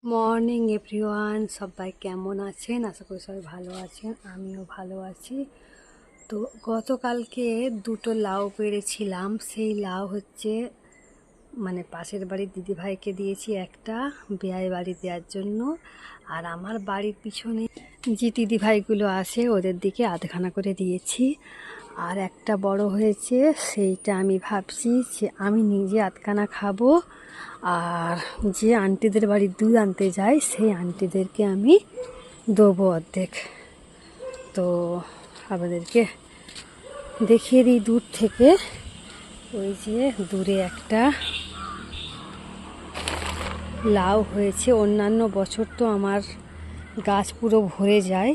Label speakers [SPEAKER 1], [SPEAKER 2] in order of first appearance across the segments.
[SPEAKER 1] Morning everyone, সবাই কেমন আছেন? আশা করি সবাই ভালো আছেন, আমিও ভালো আছি। তো গতকালকে দুটো লাউ পেড়েছিলাম। সেই লাউ হচ্ছে পাশের বাড়ির দিদিভাইকে দিয়েছি একটা, বেয়াই বাড়ি দেওয়ার জন্য। আর আমার বাড়ির পিছনে যে দিদিভাইগুলো আসে ওদের দিকে আধখানা করে দিয়েছি। আর একটা বড় হয়েছে, সেইটা আমি ভাবছি যে আমি নিজে আধখানা খাবো, আর যে আন্টিদের বাড়ি দুধ আনতে যাই সেই আন্টিদেরকে আমি দেবো অর্ধেক। তো আপনাদেরকে দেখিয়ে দিই দূর থেকে। ওই যে দূরে একটা লাউ হয়েছে। অন্যান্য বছর তো আমার গাছ পুরো ভরে যায়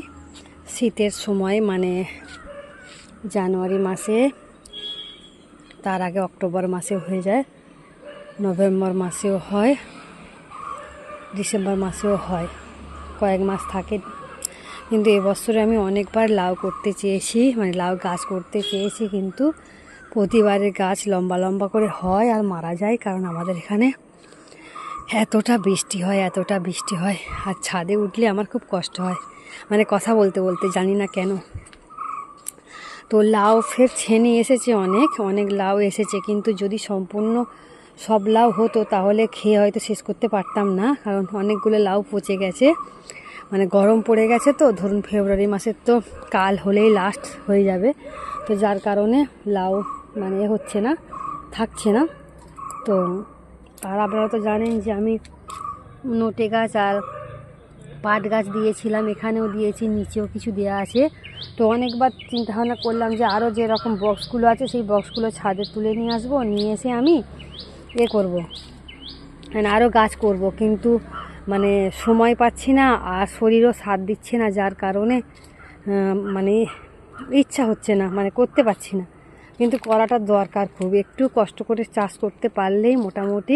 [SPEAKER 1] শীতের সময়, জানুয়ারি মাসে, তার আগে অক্টোবর মাসে হয়ে যায়, নভেম্বর মাসেও হয়, ডিসেম্বর মাসেও হয়, কয়েক মাস থাকে। কিন্তু এবছরে আমি অনেকবার লাউ করতে চেয়েছি, লাউ গাছ করতে চেয়েছি, কিন্তু প্রতিবারের গাছ লম্বা লম্বা করে হয় আর মারা যায়। কারণ আমাদের এখানে এতটা বৃষ্টি হয়, আর ছাদে উঠলে আমার খুব কষ্ট হয়, কথা বলতে বলতে, জানি না কেন। তো লাউ ফের ছেনে এসেছে, অনেক অনেক লাউ এসেছে, কিন্তু যদি সম্পূর্ণ সব লাউ হতো তাহলে খেয়ে হয়তো শেষ করতে পারতাম না। কারণ অনেকগুলো লাউ পচে গেছে, গরম পড়ে গেছে। তো ধরুন ফেব্রুয়ারি মাসের তো কাল হলেই লাস্ট হয়ে যাবে। তো যার কারণে লাউ হচ্ছে না, থাকছে না। তো আর আপনারা তো জানেন যে আমি নোটে গাছ আর পাট গাছ দিয়েছিলাম, এখানেও দিয়েছি, নিচেও কিছু দেওয়া আছে। তো অনেকবার চিন্তা ভাবনা করলাম যে আরও যেরকম বক্সগুলো আছে সেই বক্সগুলো ছাদে তুলে নিয়ে আসবো, নিয়ে এসে আমি করবো, আরও গাছ করব। কিন্তু সময় পাচ্ছি না, আর শরীরও সাথ দিচ্ছে না, যার কারণে ইচ্ছা হচ্ছে না, করতে পারছি না। কিন্তু করাটা দরকার, খুব একটু কষ্ট করে চাষ করতে পারলেই মোটামুটি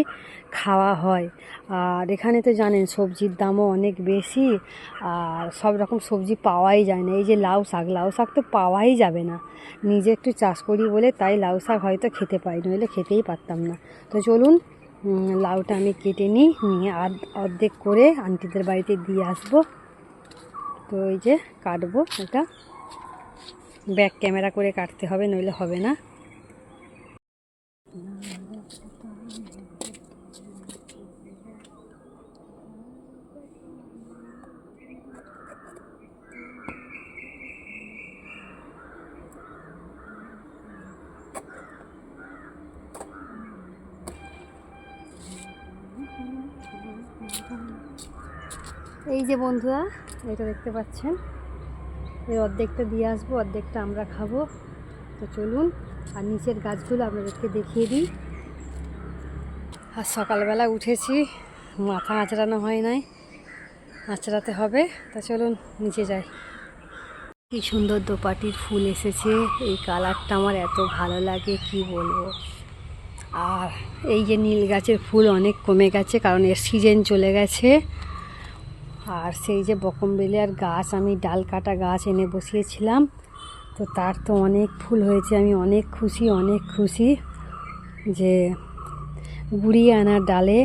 [SPEAKER 1] খাওয়া হয়। আর এখানে তো জানেন সবজির দামও অনেক বেশি, আর সব রকম সবজি পাওয়াই যায় না। এই যে লাউ শাক তো পাওয়াই যাবে না। নিজে একটু চাষ করি বলে তাই লাউ শাক হয়তো খেতে পাই, নইলে খেতেই পারতাম না। তো চলুন লাউটা আমি কেটে নিয়ে অর্ধেক করে আন্টিদের বাড়িতে দিয়ে আসবো। তো এই যে কাটবো, এটা ব্যাক ক্যামেরা করে কাটতে হবে, নইলে হবে না। এই যে বন্ধুরা, এটা দেখতে পাচ্ছেন, এই অর্ধেকটা দিয়ে আসবো, অর্ধেকটা আমরা খাবো। তো চলুন, আর নিচের গাছগুলো আপনাদেরকে দেখিয়ে দিই। আর সকালবেলা উঠেছি, মাথা আঁচড়ানো হয় নাই, আঁচড়াতে হবে। তা চলুন নিচে যাই। কি সুন্দর দোপাটির ফুল এসেছে, এই কালারটা আমার এত ভালো লাগে কি বলবো। আর এই যে নীল গাছের ফুল অনেক কমে গেছে, কারণ এর সিজন চলে গেছে। আর সেই যে বকমবেলিয়ার গাছ, আমি ডাল কাটা গাছ এনে বসিয়েছিলাম, তো তার তো অনেক ফুল হয়েছে। আমি অনেক খুশি যে গুড়িয়ে আনা ডালে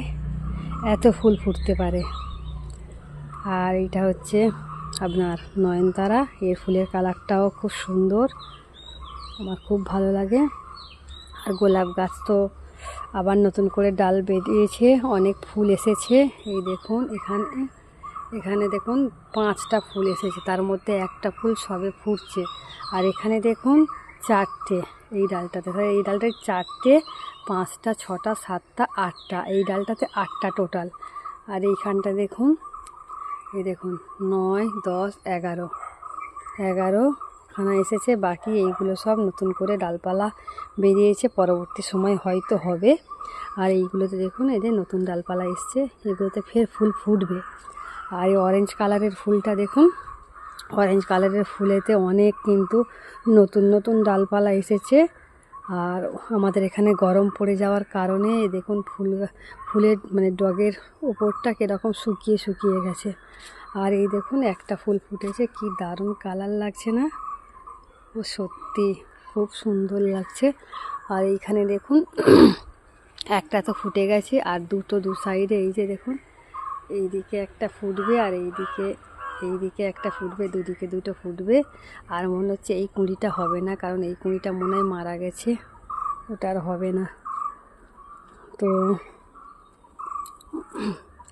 [SPEAKER 1] এত ফুল ফুটতে পারে। আর এইটা হচ্ছে আপনার নয়নতারা, এর ফুলের কালারটাও খুব সুন্দর, আমার খুব ভালো লাগে। আর গোলাপ গাছ তো আবার নতুন করে ডাল বেরিয়েছে, অনেক ফুল এসেছে। এই দেখুন, এখানে দেখুন 5টা ফুল এসেছে, তার মধ্যে একটা ফুল সবে ফুটছে। আর এখানে দেখুন 4টে, এই ডালটাতে, এই ডালটায় 4টে, 5টা, 6টা, 7টা, 8টা, এই ডালটাতে 8টা টোটাল। আর এইখানটা দেখুন, এই দেখুন 9, 10, 11খানা এসেছে। বাকি এইগুলো সব নতুন করে ডালপালা বেরিয়েছে, পরবর্তী সময় হয়তো হবে। আর এইগুলোতে দেখুন, এদের নতুন ডালপালা এসছে, এগুলোতে ফের ফুল ফুটবে। আর এই অরেঞ্জ কালারের ফুলটা দেখুন, অরেঞ্জ কালারের ফুলেতে অনেক কিন্তু নতুন ডালপালা এসেছে। আর আমাদের এখানে গরম পড়ে যাওয়ার কারণে দেখুন ফুলের ডগের ওপরটা কীরকম শুকিয়ে গেছে। আর এই দেখুন একটা ফুল ফুটেছে, কি দারুণ কালার লাগছে না? ও সত্যি খুব সুন্দর লাগছে। আর এইখানে দেখুন একটা তো ফুটে গেছে, আর দুটো দু সাইডে এই যে দেখুন এইদিকে একটা ফুটবে আর এইদিকে একটা ফুটবে, দুদিকে দুটো ফুটবে। আর মনে হচ্ছে এই কুঁড়িটা হবে না, কারণ এই কুঁড়িটা মনে হয় মারা গেছে, ওটা আর হবে না। তো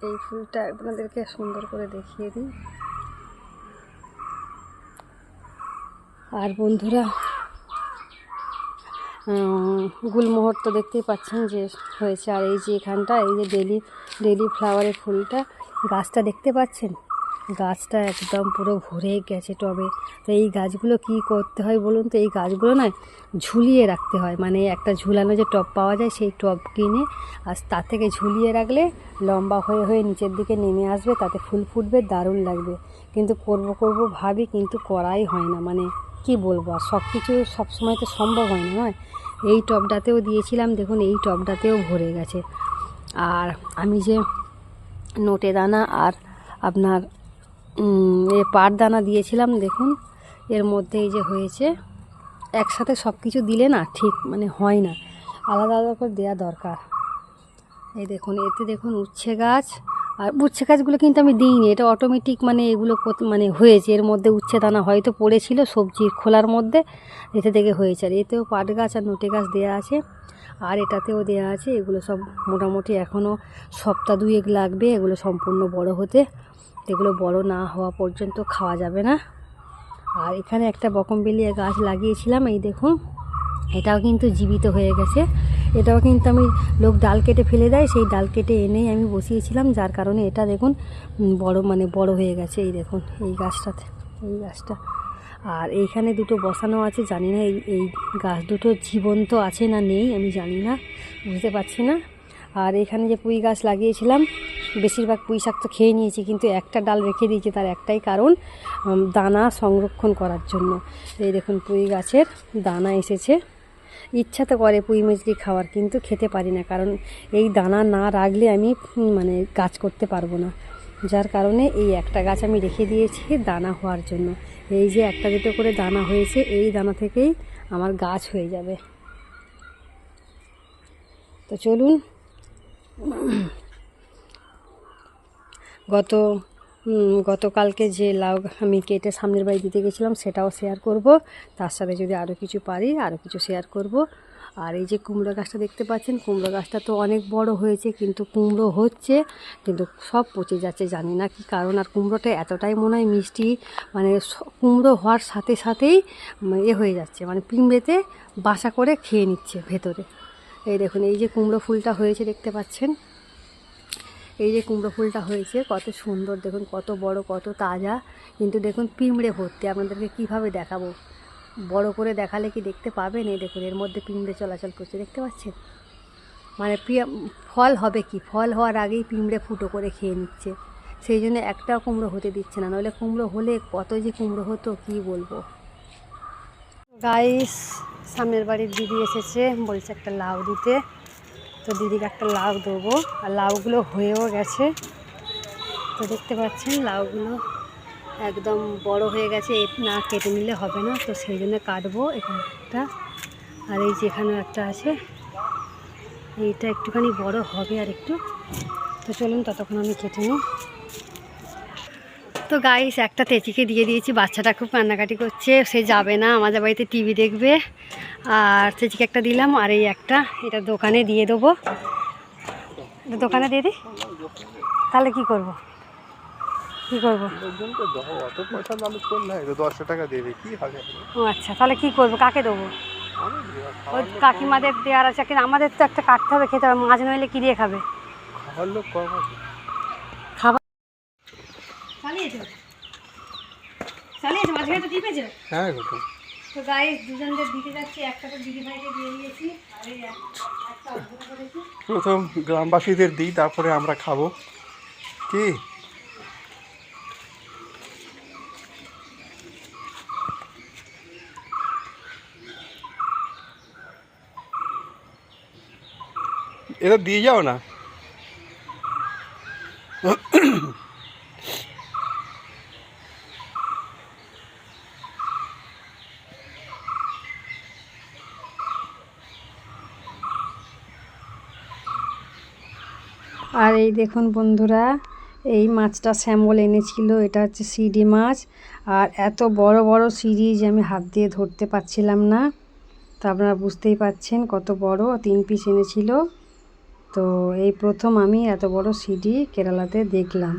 [SPEAKER 1] এই ফুলটা আপনাদেরকে সুন্দর করে দেখিয়ে দিই। আর বন্ধুরা, গুলমোহর তো দেখতেই পাচ্ছেন যে হয়েছে। আর এই যে এখানটা, এই যে ডেলি ফ্লাওয়ারের ফুলটা, গাছটা দেখতে পাচ্ছেন, গাছটা একদম পুরো ভরে গেছে টবে। তো এই গাছগুলো কি করতে হয় বলুন তো, এই গাছগুলো না ঝুলিয়ে রাখতে হয়, মানে একটা ঝুলানো যে টব পাওয়া যায়, সেই টব কিনে আর তার থেকে ঝুলিয়ে রাখলে লম্বা হয়ে হয়ে নিচের দিকে নেমে আসবে, তাতে ফুল ফুটবে, দারুণ লাগবে। কিন্তু করব ভাবি, কিন্তু করাই হয় না। মানে কি বলবো, আর সব কিছু সবসময় তো সম্ভব হয় না, নয়। এই টবটাতেও দিয়েছিলাম, দেখুন এই টবটাতেও ভরে গেছে। আর আমি যে নোটে দানা আর আপনার পাট দানা দিয়েছিলাম, দেখুন এর মধ্যে এই যে হয়েছে। একসাথে সব কিছু দিলে না ঠিক মানে হয় না, আলাদা আলাদা করে দেওয়া দরকার। এই দেখুন, এতে দেখুন উচ্ছে গাছ, আর উচ্ছে গাছগুলো কিন্তু আমি দিইনি, এটা অটোমেটিক মানে এগুলো মানে হয়েছে। এর মধ্যে উচ্ছে দানা হয়তো পড়েছিল সবজির খোলার মধ্যে, এতে থেকে হয়েছে। আর এতেও পাট গাছ আর নোটে গাছ দেওয়া আছে, আর এটাতেও দেওয়া আছে। এগুলো সব মোটামুটি এখনও সপ্তাহ 2 লাগবে এগুলো সম্পূর্ণ বড় হতে। এগুলো বড় না হওয়া পর্যন্ত খাওয়া যাবে না। আর এখানে একটা বকমবেলিয়া গাছ লাগিয়েছিলাম, এই দেখুন এটাও কিন্তু জীবিত হয়ে গেছে। এটাও কিন্তু আমি, লোক ডাল কেটে ফেলে দেয়, সেই ডাল কেটে এনেই আমি বসিয়েছিলাম, যার কারণে এটা দেখুন বড় হয়ে গেছে। এই দেখুন এই গাছটাতে, এই গাছটা। আর এইখানে দুটো বসানো আছে, জানি না এই গাছ দুটো জীবন্ত আছে না নেই, আমি জানি না, বুঝতে পারছি না। আর এখানে যে পুঁই গাছ লাগিয়েছিলাম, বেশিরভাগ পুঁই শাক তো খেয়ে নিয়েছি, কিন্তু একটা ডাল রেখে দিয়েছি, তার একটাই কারণ, দানা সংরক্ষণ করার জন্য। এই দেখুন পুঁই গাছের দানা এসেছে। ইচ্ছা তো করে পুঁই মিচড়ি খাওয়ার, কিন্তু খেতে পারি না, কারণ এই দানা না রাখলে আমি মানে গাছ করতে পারবো না। যার কারণে এই একটা গাছ আমি রেখে দিয়েছি দানা হওয়ার জন্য। এই যে একটা দুটো করে দানা হয়েছে, এই দানা থেকেই আমার গাছ হয়ে যাবে। তো চলুন, গতকালকে যে লাউ আমি কেটে সামনের বাড়ি দিতে গেছিলাম, সেটাও শেয়ার করব। তার সাথে যদি আরও কিছু পারি আরও কিছু শেয়ার করব। আর এই যে কুমড়ো গাছটা দেখতে পাচ্ছেন, কুমড়ো গাছটা তো অনেক বড় হয়েছে, কিন্তু কুমড়ো হচ্ছে, কিন্তু সব পচে যাচ্ছে, জানি না কি কারণ। আর কুমড়োটা এতটাই মনে হয় মিষ্টি, মানে কুমড়ো হওয়ার সাথে সাথেই হয়ে যাচ্ছে, মানে পিঁমড়েতে বাসা করে খেয়ে নিচ্ছে ভেতরে। এই দেখুন এই যে কুমড়ো ফুলটা হয়েছে দেখতে পাচ্ছেন, এই যে কুমড়ো ফুলটা হয়েছে কত সুন্দর, দেখুন কত বড়, কত তাজা। কিন্তু দেখুন পিঁমড়ে ভর্তি, আপনাদেরকে কিভাবে দেখাবো, বড় করে দেখালে কি দেখতে পাবেন। এই দেখুন এর মধ্যে পিঁমড়ে চলাচল করছে, দেখতে পাচ্ছেন। মানে ফল হবে কি, ফল হওয়ার আগেই পিঁমড়ে ফুটো করে খেয়ে নিচ্ছে। সেই জন্য একটাও কুমড়ো হতে দিচ্ছে না, নইলে কুমড়ো হলে কত যে কুমড়ো হতো কি বলবো। গাইস, সামনের বাড়ির দিদি এসেছে, বলছে একটা লাউ দিতে। তো দিদিকে একটা লাউ দেবো, আর লাউগুলো হয়েও গেছে। তো দেখতে পাচ্ছেন লাউগুলো একদম বড় হয়ে গেছে, না কেটে নিলে হবে না, তো সেই জন্য কাটবো এখানে একটা। আর এই যে এখানেও একটা আছে, এইটা একটুখানি বড় হবে আর একটু। তো চলুন ততক্ষণ আমি কেটে নিই। তো গাইস, একটা তেঁচিকে দিয়ে দিয়েছি, বাচ্চাটা খুব কান্নাকাটি করছে, সে যাবে না, আমাদের বাড়িতে টিভি দেখবে। আর তেঁচিকে একটা দিলাম, আর এই একটা এটা দোকানে দিয়ে দেবো। এটা দোকানে দিয়ে দিই, তাহলে কি করব, কি করবো? ও আচ্ছা, তাহলে কি করবো, কাকে দেবো? ওই কাকিমাদের দেওয়ার আছে, কিন্তু আমাদের তো একটা কাটতে হবে, খেতে হবে, মাছ নইলে কি দিয়ে খাবে? খাবার চালিয়েছো, মাঝখানে তো টিপেছো। হ্যাঁ, তো গাইস দুজনদের দিতে যাচ্ছি, একটা তো দিদি ভাইকে দিয়ে দিয়েছি, আর এই একটা অর্ডার করেছি।
[SPEAKER 2] প্রথম গ্রামবাসীদের দিই, তারপরে আমরা খাবো। কি এটা দিয়ে যাও না।
[SPEAKER 1] আর এই দেখুন বন্ধুরা, এই মাছটা শ্যামল এনেছিল, এটা হচ্ছে সিডি মাছ। আর এত বড় বড় সিডি যে আমি হাত দিয়ে ধরতে পারছিলাম না, তো আপনারা বুঝতেই পাচ্ছেন কত বড়। 3 পিস এনেছিল। তো এই প্রথম আমি এত বড় সিডি কেরালাতে দেখলাম।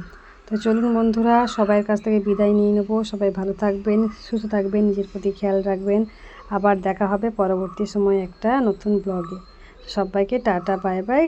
[SPEAKER 1] তো চলুন বন্ধুরা, সবার কাছ থেকে বিদায় নিয়ে নেব। সবাই ভালো থাকবেন, সুস্থ থাকবেন, নিজের প্রতি খেয়াল রাখবেন। আবার দেখা হবে পরবর্তী সময় একটা নতুন ব্লগে। সবাইকে টাটা, বাই বাই।